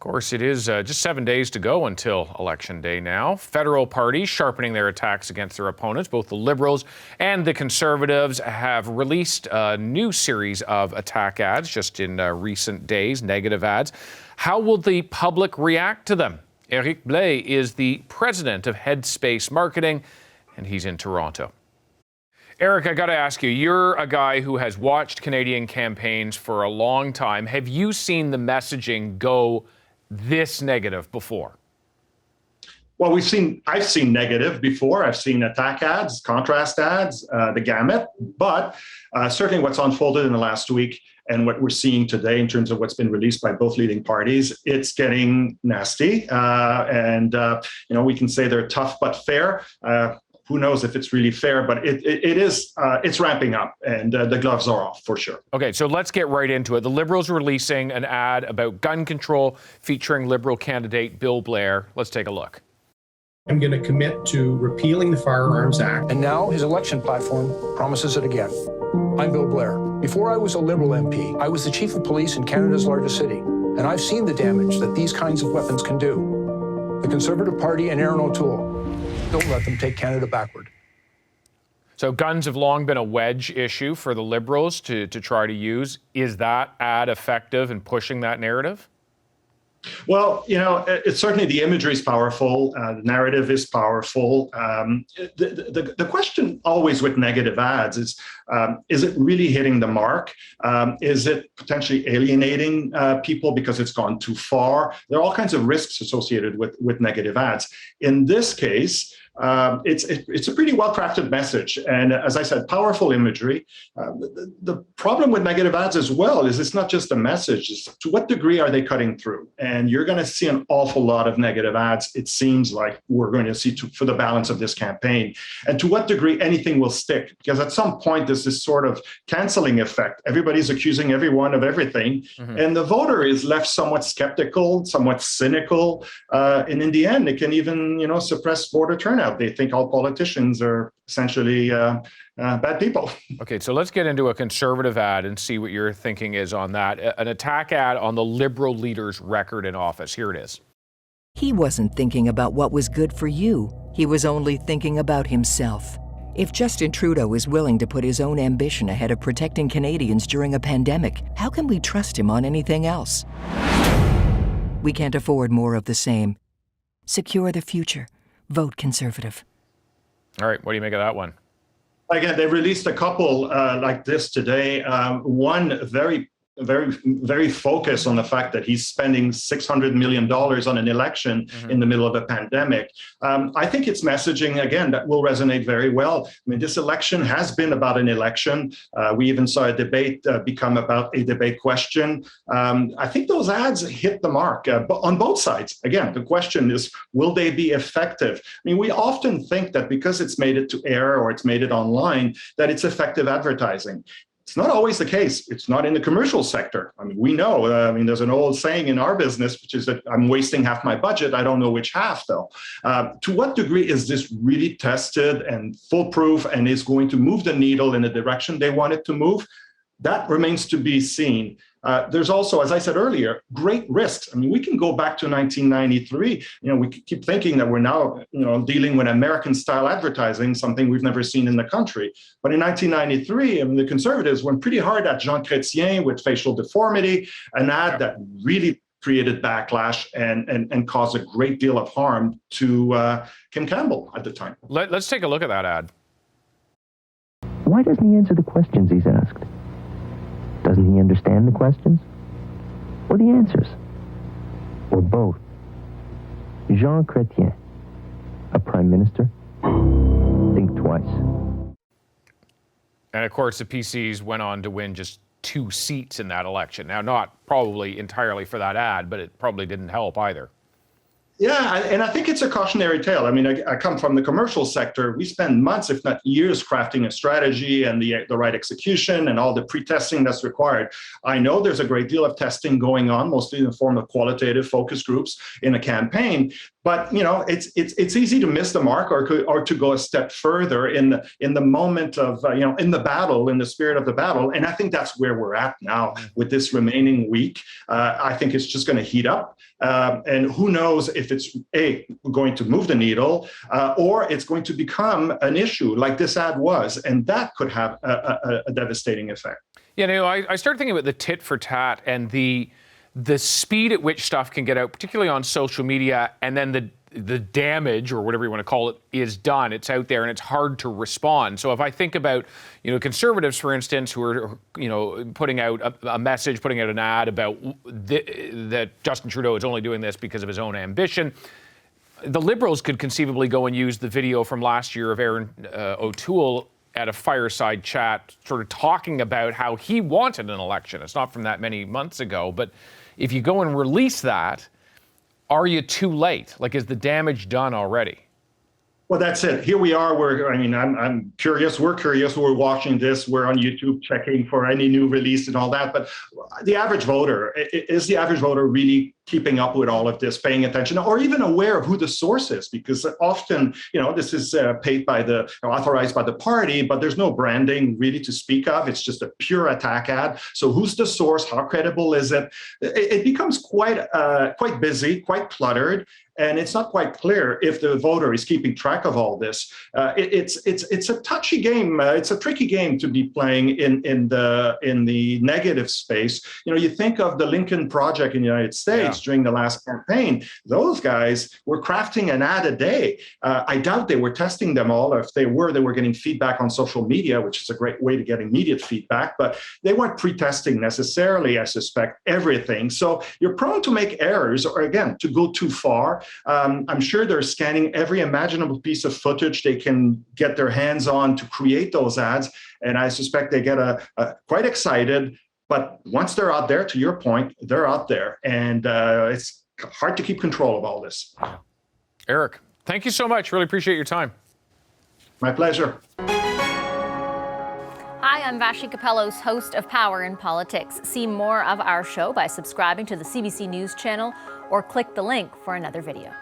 course, it is just 7 days to go until Election Day now. Federal parties sharpening their attacks against their opponents. Both the Liberals and the Conservatives have released a new series of attack ads just in recent days, negative ads. How will the public react to them? Éric Blais is the president of Headspace Marketing, and he's in Toronto. Eric, I got to ask you, you're a guy who has watched Canadian campaigns for a long time. Have you seen the messaging go this negative before? Well, I've seen negative before. I've seen attack ads, contrast ads, the gamut. But certainly what's unfolded in the last week and what we're seeing today in terms of what's been released by both leading parties, it's getting nasty. We can say they're tough but fair. Who knows if it's really fair, but it's ramping up, and the gloves are off for sure. Okay, so let's get right into it. The Liberals releasing an ad about gun control featuring Liberal candidate Bill Blair. Let's take a look. I'm going to commit to repealing the Firearms Act. And now his election platform promises it again. I'm Bill Blair. Before I was a Liberal MP, I was the chief of police in Canada's largest city, and I've seen the damage that these kinds of weapons can do. The Conservative Party and Erin O'Toole, don't let them take Canada backward. So guns have long been a wedge issue for the Liberals to try to use. Is that ad effective in pushing that narrative? Well, it's certainly the imagery is powerful. The narrative is powerful. The question always with negative ads is it really hitting the mark? Is it potentially alienating people because it's gone too far? There are all kinds of risks associated with negative ads. In this case, it's a pretty well-crafted message. And as I said, powerful imagery. The problem with negative ads as well is it's not just a message. It's to what degree are they cutting through? And you're going to see an awful lot of negative ads, it seems like we're going to see for the balance of this campaign. And to what degree anything will stick? Because at some point, there's this sort of canceling effect. Everybody's accusing everyone of everything. Mm-hmm. And the voter is left somewhat skeptical, somewhat cynical. And in the end, it can even, suppress voter turnout. They think all politicians are essentially bad people. Okay, so let's get into a Conservative ad and see what your thinking is on that. An attack ad on the Liberal leader's record in office. Here it is. He wasn't thinking about what was good for you. He was only thinking about himself. If Justin Trudeau is willing to put his own ambition ahead of protecting Canadians during a pandemic, how can we trust him on anything else? We can't afford more of the same. Secure the future. Vote Conservative. All right, what do you make of that one? Again, they released a couple like this today. One very focused on the fact that he's spending $600 million on an election in the middle of a pandemic. I think it's messaging, again, that will resonate very well. I mean, this election has been about an election. We even saw a debate become about a debate question. I think those ads hit the mark but on both sides. Again, the question is, will they be effective? I mean, we often think that because it's made it to air or it's made it online, that it's effective advertising. It's not always the case. It's not in the commercial sector. I mean, we know, there's an old saying in our business, which is that I'm wasting half my budget. I don't know which half, though. To what degree is this really tested and foolproof and is going to move the needle in the direction they want it to move? That remains to be seen. There's also, as I said earlier, great risks. I mean, we can go back to 1993. We keep thinking that we're now, dealing with American-style advertising, something we've never seen in the country. But in 1993, the Conservatives went pretty hard at Jean Chrétien with facial deformity, an ad that really created backlash and caused a great deal of harm to Kim Campbell at the time. Let's take a look at that ad. Why doesn't he answer the questions he's asked? Doesn't he understand the questions? Or the answers? Or both? Jean Chrétien, a prime minister? Think twice. And of course, the PCs went on to win just 2 seats in that election. Now, not probably entirely for that ad, but it probably didn't help either. Yeah, and I think it's a cautionary tale. I mean, I come from the commercial sector. We spend months, if not years, crafting a strategy and the right execution and all the pre-testing that's required. I know there's a great deal of testing going on, mostly in the form of qualitative focus groups in a campaign. But it's easy to miss the mark or to go a step further in the moment of in the battle, in the spirit of the battle. And I think that's where we're at now with this remaining week. I think it's just going to heat up, and who knows if it's going to move the needle or it's going to become an issue like this ad was, and that could have a devastating effect. I started thinking about the tit for tat and the speed at which stuff can get out, particularly on social media, and then the damage, or whatever you want to call it, is done. It's out there and it's hard to respond. So if I think about, conservatives, for instance, who are, putting out a message, putting out an ad about that Justin Trudeau is only doing this because of his own ambition, the Liberals could conceivably go and use the video from last year of Erin O'Toole at a fireside chat, sort of talking about how he wanted an election. It's not from that many months ago, but if you go and release that, are you too late? Like, is the damage done already? Well, that's it. Here we are. I'm curious. We're curious. We're watching this. We're on YouTube checking for any new release and all that. But the average voter, is the average voter really keeping up with all of this, paying attention, or even aware of who the source is? Because often, this is paid by authorized by the party, but there's no branding really to speak of. It's just a pure attack ad. So who's the source? How credible is it? It becomes quite busy, quite cluttered. And it's not quite clear if the voter is keeping track of all this. It's a touchy game. It's a tricky game to be playing in the negative space. You think of the Lincoln Project in the United States during the last campaign. Those guys were crafting an ad a day. I doubt they were testing them all. Or if they were getting feedback on social media, which is a great way to get immediate feedback. But they weren't pre-testing necessarily, I suspect, everything. So you're prone to make errors, or again, to go too far. I'm sure they're scanning every imaginable piece of footage they can get their hands on to create those ads. And I suspect they get quite excited. But once they're out there, to your point, they're out there. And it's hard to keep control of all this. Éric, thank you so much. Really appreciate your time. My pleasure. Hi, I'm Vashi Capellos, host of Power in Politics. See more of our show by subscribing to the CBC News channel or click the link for another video.